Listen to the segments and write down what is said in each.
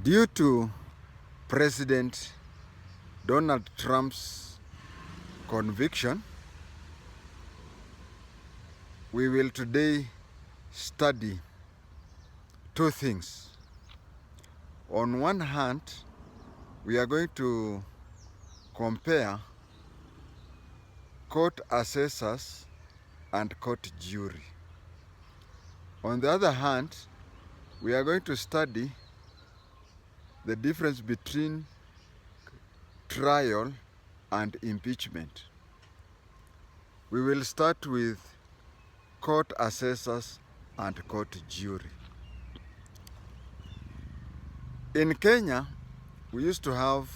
Due to President Donald Trump's conviction, we will today study two things. On one hand, we are going to compare court assessors and court jury. On the other hand, we are going to study the difference between trial and impeachment. We will start with court assessors and court jury. In Kenya, we used to have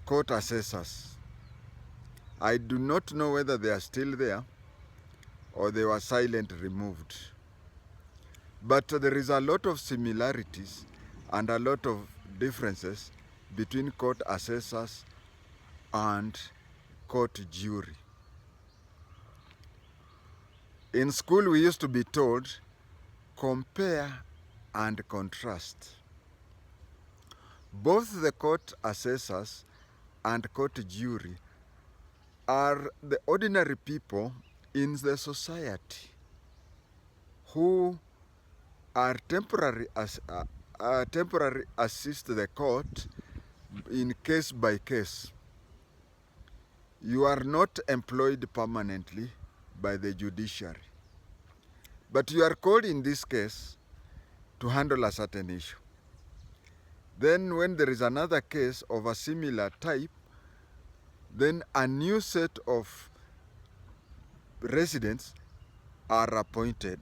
court assessors. I do not know whether they are still there or they were silently removed. But there is a lot of similarities and a lot of differences between court assessors and court jury. In school, we used to be told, compare and contrast. Both the court assessors and court jury are the ordinary people in the society who are temporary assist the court in case by case. You are not employed permanently by the judiciary, but you are called in this case to handle a certain issue. Then when there is another case of a similar type, then a new set of residents are appointed.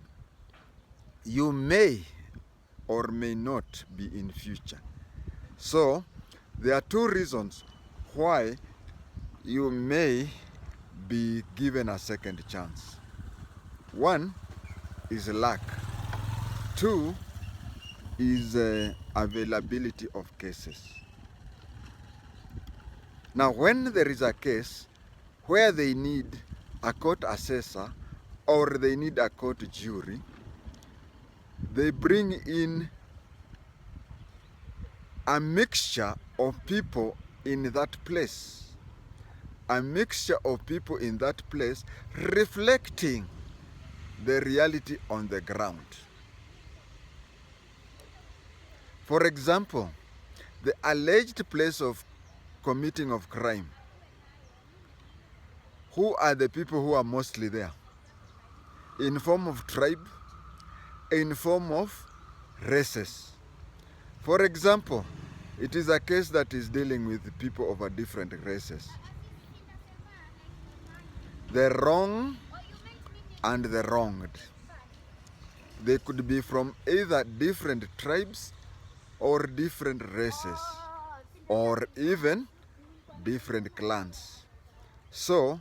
You may or may not be in future. So there are two reasons why you may be given a second chance. One is luck. Two is availability of cases. Now, when there is a case where they need a court assessor or they need a court jury, they bring in a mixture of people in that place. A mixture of people in that place reflecting the reality on the ground. For example, the alleged place of committing of crime. Who are the people who are mostly there? In form of tribe, in form of races. For example, it is a case that is dealing with people of a different races. The wrong and the wronged. They could be from either different tribes or different races or even different clans. So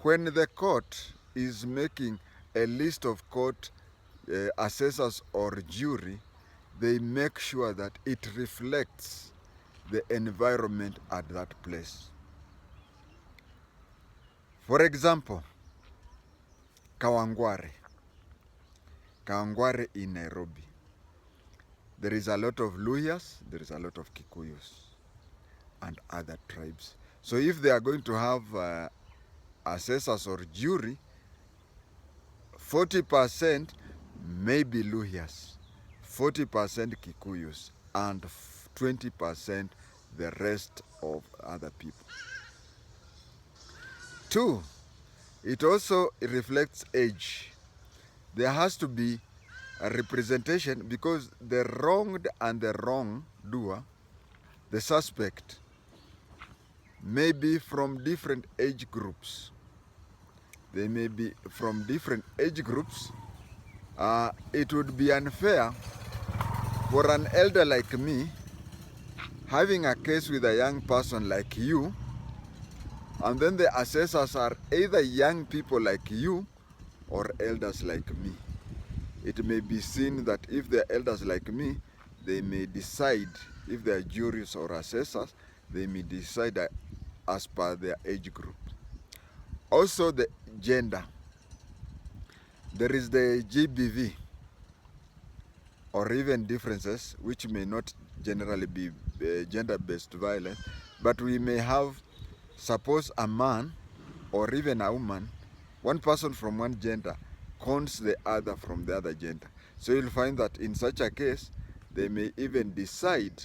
when the court is making a list of court assessors or jury, they make sure that it reflects the environment at that place. For example, Kawangware in Nairobi. There is a lot of Luyas, there is a lot of Kikuyus and other tribes. So if they are going to have assessors or jury, 40% may be Luyas, 40% Kikuyus, and 20% the rest of other people. Two, it also reflects age. There has to be a representation because the wronged and the wrongdoer, the suspect, may be from different age groups. They may be from different age groups. It would be unfair for an elder like me having a case with a young person like you, and then the assessors are either young people like you or elders like me. It may be seen that if they're elders like me, they may decide, if they're juries or assessors, they may decide as per their age group. Also the gender. There is the GBV. or even differences which may not generally be gender-based violence, but we may have, suppose a man or even a woman, one person from one gender cons the other from the other gender. So you'll find that in such a case, they may even decide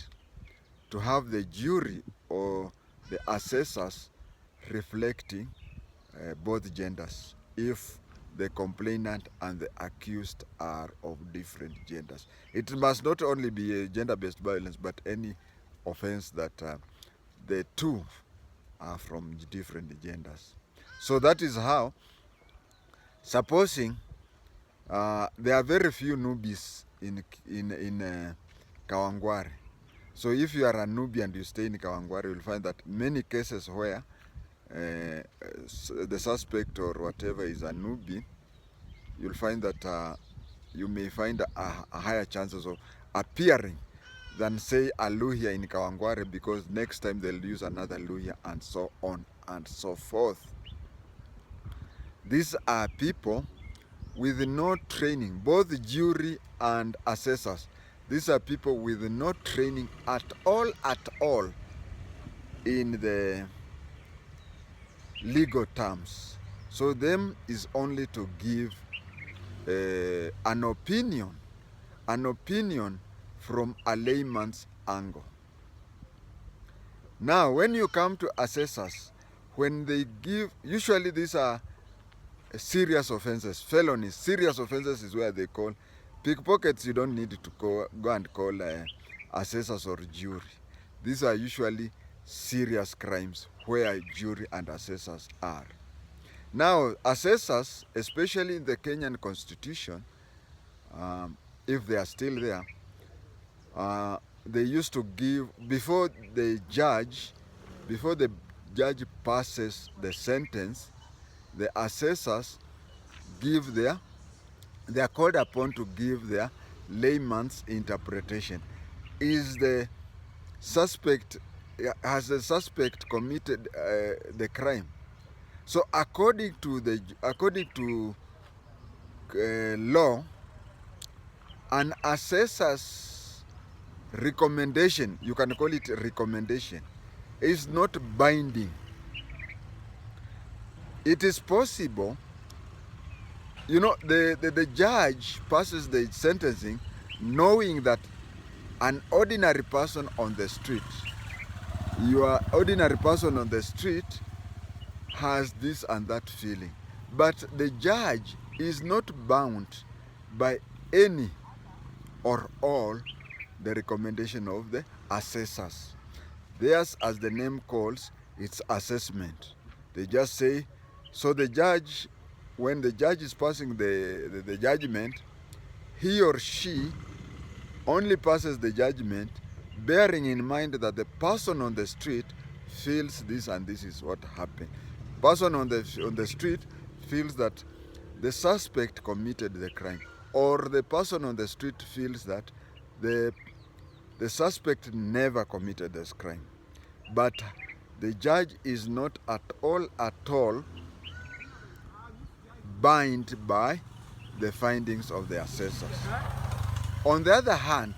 to have the jury or the assessors reflecting both genders if the complainant and the accused are of different genders. It must not only be a gender-based violence, but any offense that the two are from different genders. So that is how, supposing there are very few newbies in Kawangware. So if you are a newbie and you stay in Kawangware, you'll find that many cases where the suspect or whatever is a newbie, you'll find that you may find a higher chances of appearing than, say, a Luhya in Kawangware, because next time they'll use another Luhya, and so on and so forth. These are people with no training, both jury and assessors. These are people with no training at all in the legal terms. So them is only to give an opinion from a layman's angle. Now, when you come to assessors, when they give, usually these are serious offenses, felonies. Serious offenses is where they call. Pickpockets, you don't need to go and call assessors or jury. These are usually serious crimes where jury and assessors are. Now, assessors, especially in the Kenyan Constitution, if they are still there, they used to give, before the judge passes the sentence, the assessors give they are called upon to give their layman's interpretation. Is the suspect, has the suspect committed the crime? So according to law, an assessor's recommendation, you can call it a recommendation, is not binding. It is possible, you know, the judge passes the sentencing knowing that an ordinary person on the street, your ordinary person on the street has this and that feeling. But the judge is not bound by any or all the recommendation of the assessors. Theirs, as the name calls, it's assessment. They just say, so the judge, when the judge is passing the judgment, he or she only passes the judgment bearing in mind that the person on the street feels this and this is what happened. Person on the street feels that the suspect committed the crime, or the person on the street feels that the suspect never committed this crime. But the judge is not at all bound by the findings of the assessors. On the other hand,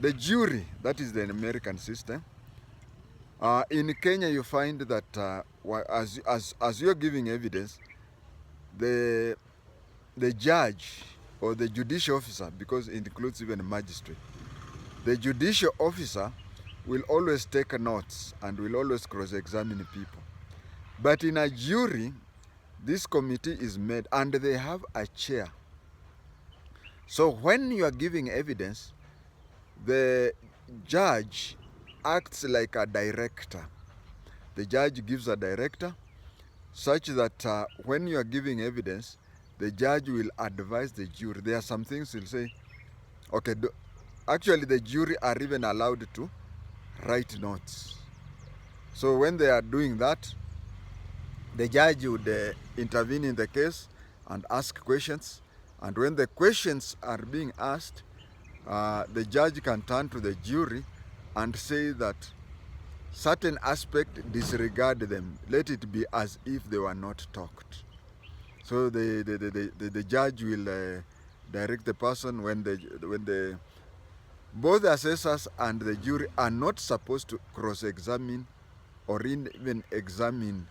the jury, that is the American system, in Kenya you find that as you're giving evidence, the judge or the judicial officer, because it includes even a magistrate, the judicial officer will always take notes and will always cross-examine people. But in a jury, this committee is made and they have a chair. So when you are giving evidence, the judge acts like a director. The judge gives a director such that when you are giving evidence, the judge will advise the jury. There are some things he'll say, okay, actually the jury are even allowed to write notes. So when they are doing that, the judge would intervene in the case and ask questions. And when the questions are being asked, the judge can turn to the jury and say that certain aspect, disregard them. Let it be as if they were not talked. So the judge will direct the person when both the assessors and the jury are not supposed to cross-examine or even examine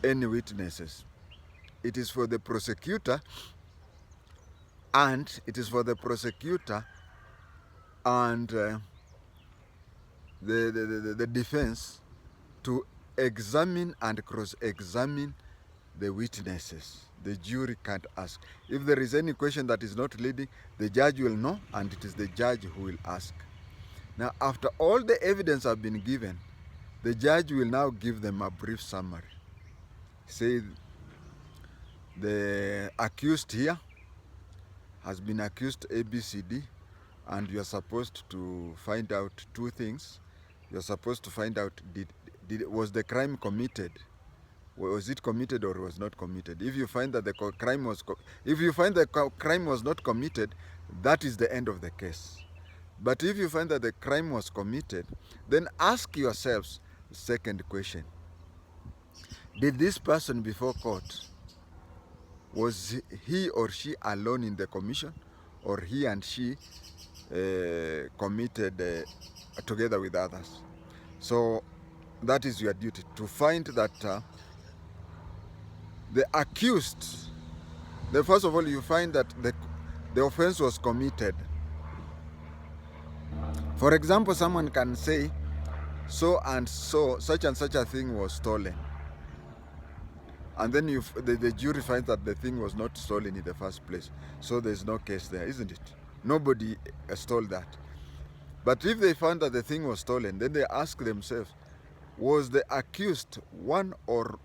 any witnesses. It is for the prosecutor and the defense to examine and cross-examine the witnesses. The jury can't ask. If there is any question that is not leading, the judge will know, and it is the judge who will ask. Now, after all the evidence have been given, the judge will now give them a brief summary. Say, the accused here has been accused ABCD, and you are supposed to find out two things. You are supposed to find out, was the crime committed? Was it committed or was not committed? If you find that the crime was not committed, that is the end of the case. But if you find that the crime was committed, then ask yourselves the second question. Did this person before court, was he or she alone in the commission, or he and she committed together with others? So that is your duty, to find that the accused, first of all, you find that the offense was committed. For example, someone can say, so and so, such and such a thing was stolen. And then the jury finds that the thing was not stolen in the first place. So there's no case there, isn't it? Nobody stole that. But if they found that the thing was stolen, then they ask themselves, was the accused one, or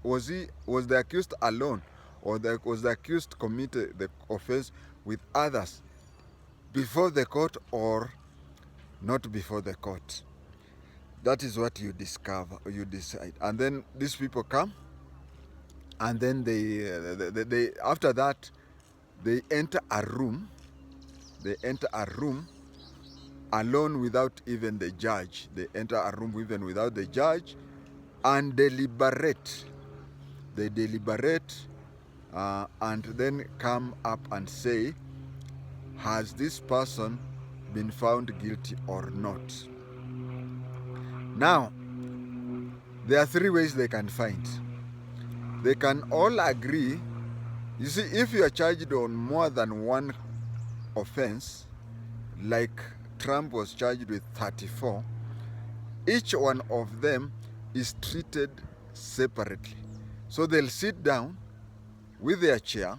was the accused alone, or was the accused committed the offense with others before the court or not before the court? That is what you discover, you decide. And then these people come, and then they after that, they enter a room. They enter a room alone without even the judge. They enter a room even without the judge and deliberate. They deliberate and then come up and say, has this person been found guilty or not? Now, there are three ways they can find. They can all agree. You see, if you are charged on more than one offense, like Trump was charged with 34, each one of them is treated separately. So they'll sit down with their chair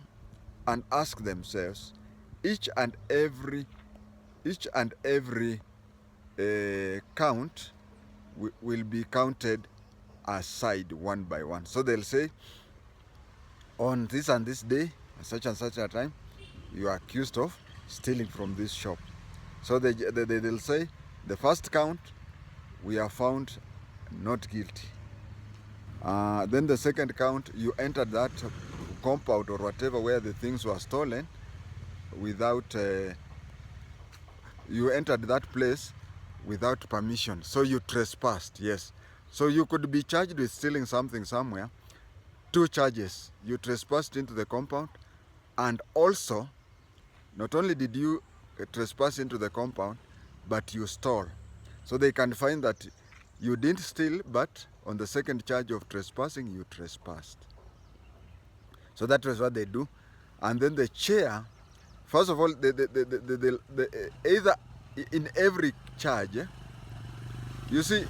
and ask themselves, each and every count will be counted aside one by one. So they'll say, on this and this day, such and such a time, you are accused of stealing from this shop. So they'll say, the first count, we are found not guilty. Then the second count, you entered that compound or whatever where the things were stolen without, you entered that place without permission. So you trespassed, yes. So you could be charged with stealing something somewhere. Two charges. You trespassed into the compound, and also, not only did you trespass into the compound, but you stole. So they can find that you didn't steal, but on the second charge of trespassing, you trespassed. So that was what they do. And then the chair, first of all, either in every charge, you see,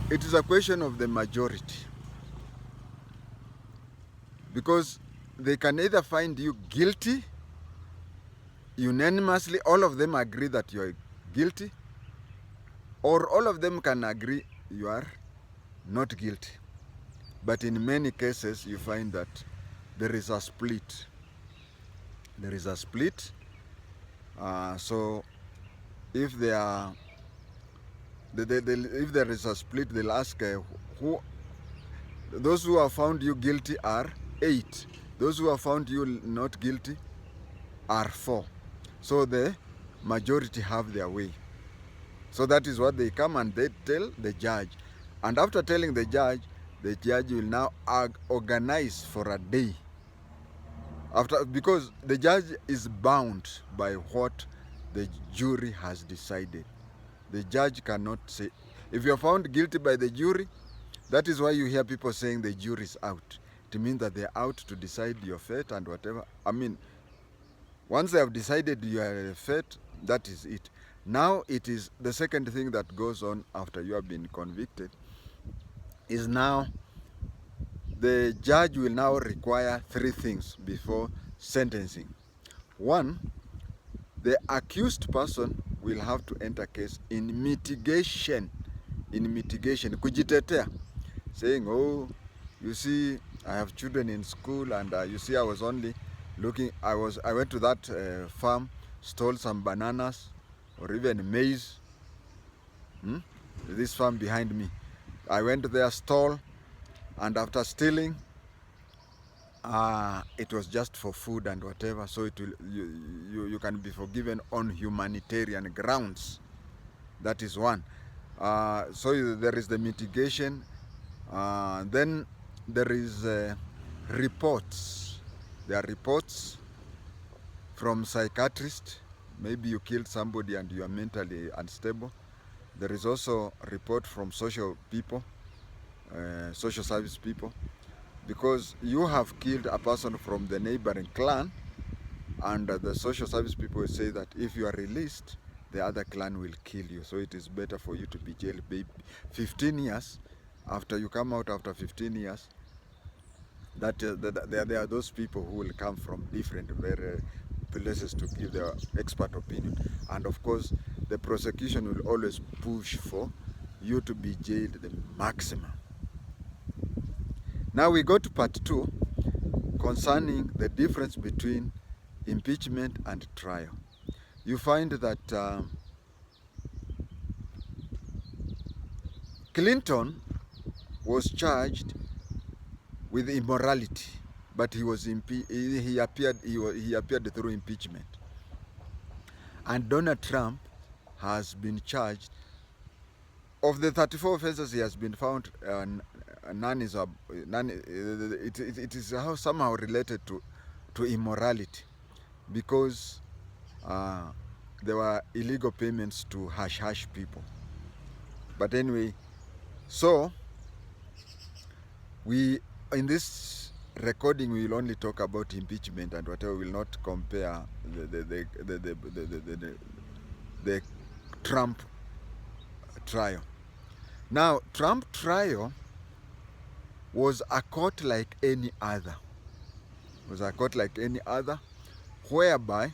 it is a question of the majority. Because they can either find you guilty unanimously, all of them agree that you are guilty, or all of them can agree you are not guilty. But in many cases, you find that there is a split. There is a split. So if there is a split, they'll ask those who have found you guilty are 8. Those who have found you not guilty are 4. So the majority have their way. So that is what they come and they tell the judge. And after telling the judge will now organize for a day because the judge is bound by what the jury has decided. The judge cannot say, if you're found guilty by the jury, that is why you hear people saying the jury is out. It means that they're out to decide your fate and whatever. I mean, once they have decided your fate, that is it. Now it is the second thing that goes on after you have been convicted is now the judge will now require 3 things before sentencing. 1, the accused person will have to enter case in mitigation, kujitetea, saying, oh, you see, I have children in school, and you see, I was only looking, I went to that farm, stole some bananas or even maize. This farm behind me, I went there, stole, and after stealing, it was just for food and whatever, so it will, you can be forgiven on humanitarian grounds. That is one. So there is the mitigation. Then there is reports. There are reports from psychiatrists. Maybe you killed somebody and you are mentally unstable. There is also a report from social people, social service people, because you have killed a person from the neighboring clan, and the social service people will say that if you are released, the other clan will kill you. So it is better for you to be jailed 15 years. After you come out after 15 years, there are those people who will come from different places to give their expert opinion. And of course, the prosecution will always push for you to be jailed the maximum. Now we go to part 2 concerning the difference between impeachment and trial. You find that Clinton was charged with immorality, but he appeared through impeachment. And Donald Trump has been charged. Of the 34 offenses he has been found, none is somehow related to immorality, because there were illegal payments to hush people. But anyway, so in this recording we will only talk about impeachment and whatever. We will not compare the Trump trial. Now, Trump trial was a court like any other. Whereby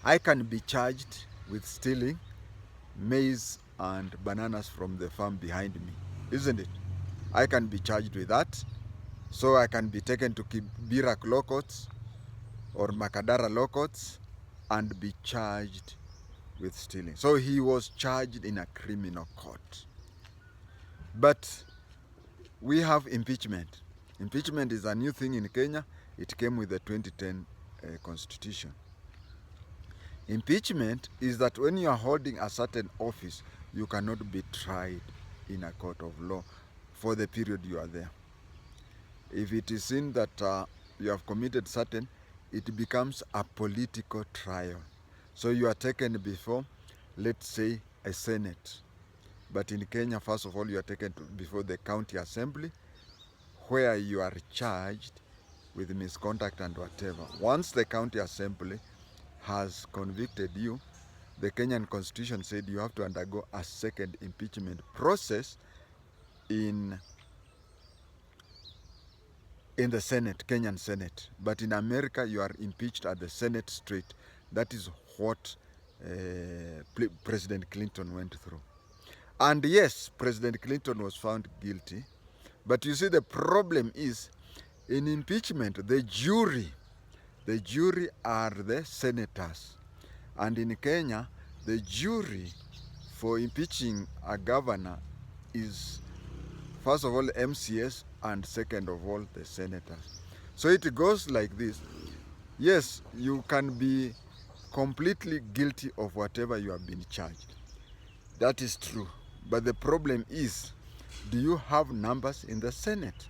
I can be charged with stealing maize and bananas from the farm behind me, isn't it? I can be charged with that. So I can be taken to Birak law courts or Makadara law courts and be charged with stealing. So he was charged in a criminal court. But we have impeachment. Impeachment is a new thing in Kenya. It came with the 2010 constitution. Impeachment is that when you are holding a certain office, you cannot be tried in a court of law for the period you are there. If it is seen that you have committed certain, it becomes a political trial. So you are taken before, let's say, a Senate. But in Kenya, first of all, you are taken before the county assembly, where you are charged with misconduct and whatever. Once the county assembly has convicted you, the Kenyan constitution said you have to undergo a second impeachment process in the Senate, Kenyan Senate. But in America, you are impeached at the Senate straight. That is what President Clinton went through. And yes, President Clinton was found guilty. But you see, the problem is, in impeachment, the jury are the senators. And in Kenya, the jury for impeaching a governor is, first of all, MCS, and second of all, the senators. So it goes like this. Yes, you can be completely guilty of whatever you have been charged. That is true. But the problem is, do you have numbers in the Senate?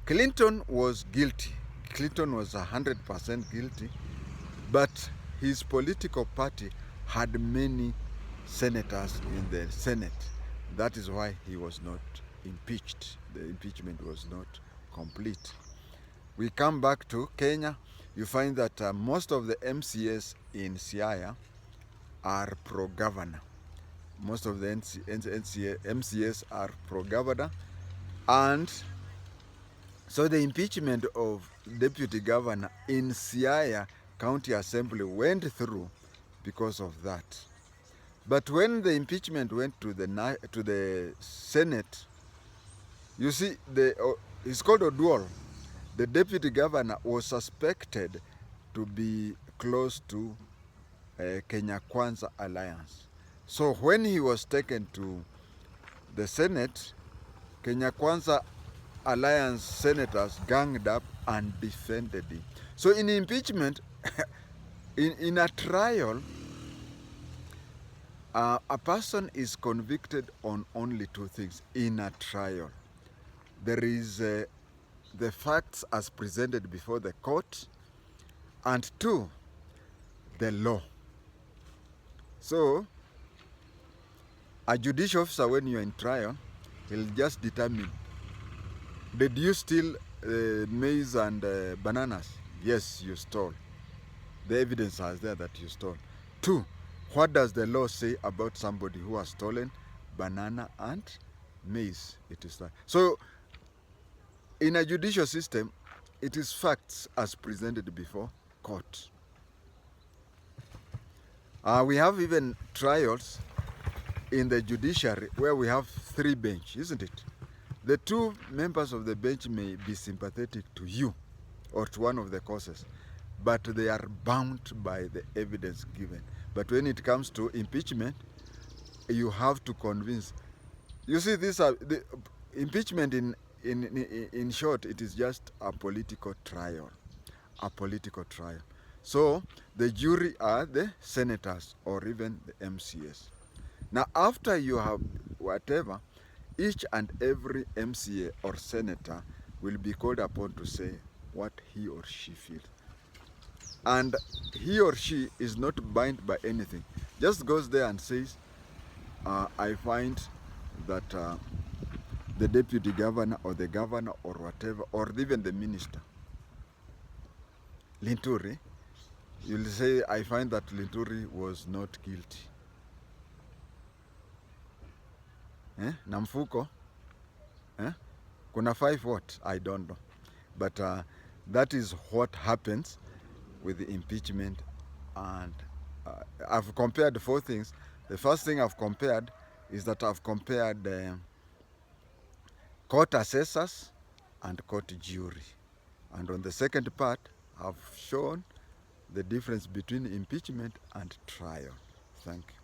Clinton was guilty Clinton was 100% guilty, but his political party had many senators in the Senate. That is why he was not impeached. The impeachment was not complete. We come back to Kenya. You find that most of the MCAs in Siaya are pro-governor. Most of the MCAs are pro-governor. And so the impeachment of deputy governor in Siaya County Assembly went through because of that. But when the impeachment went to the Senate, you see, it's called Oduol. The deputy governor was suspected to be close to Kenya Kwanza Alliance. So when he was taken to the Senate, Kenya Kwanza Alliance senators ganged up and defended him. So in impeachment, in a trial, a person is convicted on only two things in a trial. There is the facts as presented before the court, and two, the law. So a judicial officer, when you're in trial, he'll just determine, did you steal maize and bananas? Yes, you stole. The evidence is there that you stole. Two, what does the law say about somebody who has stolen banana and maize? It is that. So in a judicial system, it is facts as presented before court. We have even trials in the judiciary where we have 3 bench, isn't it? The 2 members of the bench may be sympathetic to you or to one of the causes, but they are bound by the evidence given. But when it comes to impeachment, you have to convince. You see, these are the impeachment in short, it is just a political trial. A political trial. So the jury are the senators or even the MCAs. Now after you have whatever, each and every MCA or senator will be called upon to say what he or she feels. And he or she is not bound by anything. Just goes there and says, I find that the deputy governor or the governor or whatever, or even the minister, Linturi, you'll say, I find that Linturi was not guilty. Na mfuko? Kuna 5 what? I don't know. But that is what happens with the impeachment. And I've compared 4 things. The first thing I've compared is that I've compared court assessors and court jury. And on the second part, I've shown the difference between impeachment and trial. Thank you.